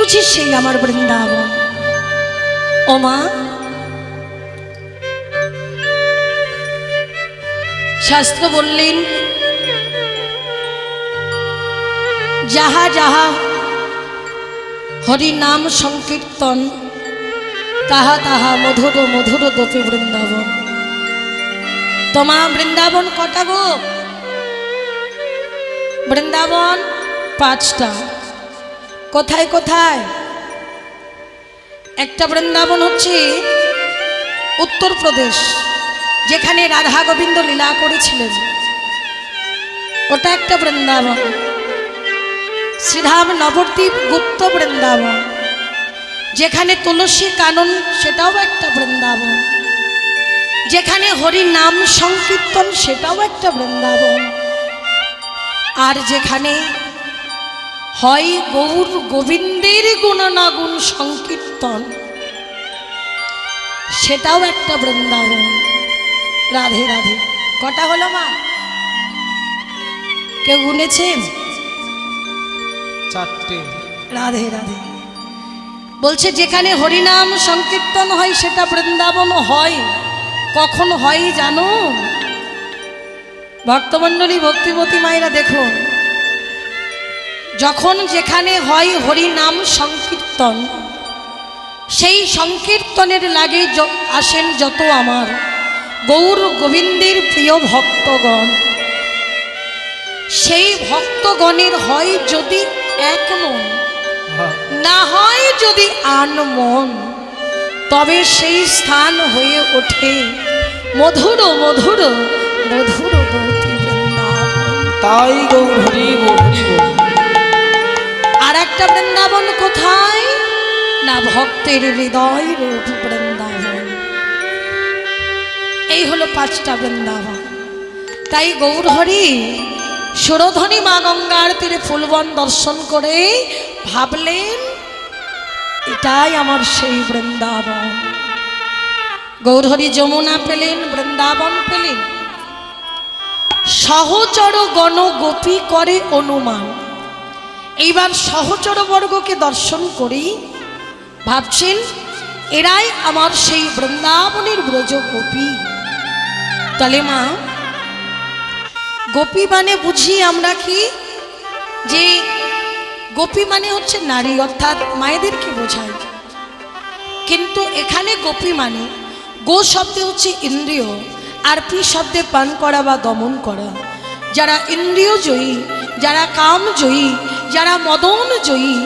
বুঝি সেই আমার বৃন্দাবন। ও মা, শাস্ত্র বললেন যাহা যাহা হরি নাম সংকীর্তন তাহা তাহা মধুর মধুর দোপে বৃন্দাবন। তোমা বৃন্দাবন কটা গো? বৃন্দাবন 5টা। কোথায় কোথায়? একটা বৃন্দাবন হচ্ছে উত্তরপ্রদেশ, যেখানে রাধা গোবিন্দ লীলা করেছিলেন, ওটা একটা বৃন্দাবন। শ্রীধাম নবদ্বীপ গুপ্ত বৃন্দাবন, যেখানে তুলসী কানন, সেটাও একটা বৃন্দাবন। যেখানে হরি নাম সংকীর্তন, সেটাও একটা বৃন্দাবন। আর যেখানে হয় গৌর গোবিন্দের গুণনাগুণ সংকীর্তন, সেটাও একটা বৃন্দাবন। রাধে রাধে। কটা হলো মা? কেউ গুনেছেন? 4টে। রাধে রাধে। বলছে যেখানে হরিনাম সংকীর্তন হয় সেটা বৃন্দাবন হয়। কখন হয় জানো? ভক্তমণ্ডলী, ভক্তিবতী মায়েরা দেখুন, যখন যেখানে হয় হরিনাম সংকীর্তন, সেই সংকীর্তনের লাগে আসেন যত আমার গৌর গোবিন্দের প্রিয় ভক্তগণ। সেই ভক্তগণের হয় যদি এক মন, না হয় যদি আন মন, তবে সেই স্থান হয়ে ওঠে মধুর মধুর মধুর গৌতী বৃন্দাবন। তাই গৌর হরি বল, হরি বল। আর একটা বৃন্দাবন কোথায়? না, ভক্তের হৃদয় রূপ বৃন্দাবন। এই হলো 5টা বৃন্দাবন। তাই গৌর হরি সুরধনী মা গঙ্গার তীরে ফুলবন দর্শন করে ভাবলেন এটাই আমার সেই বৃন্দাবন। গৌরহরি যমুনা পেলেন, বৃন্দাবন পেলেন। সহচর গণ গোপী করে অনুমান। এইবার সহচর বর্গকে দর্শন করি ভাবছেন এরাই আমার সেই বৃন্দাবনের ব্রজ গোপী। তাহলে মা, গোপী মানে বুঝি আমরা কি, যে গোপী মানে হচ্ছে নারী, অর্থাৎ মায়েদেরকে বোঝায়। কিন্তু এখানে গোপী মানে গো শব্দে হচ্ছে ইন্দ্রিয়, আর পি শব্দে পান করা বা দমন করা। যারা ইন্দ্রিয় জয়ী, যারা কাম জয়ী, যারা মদন জয়ী,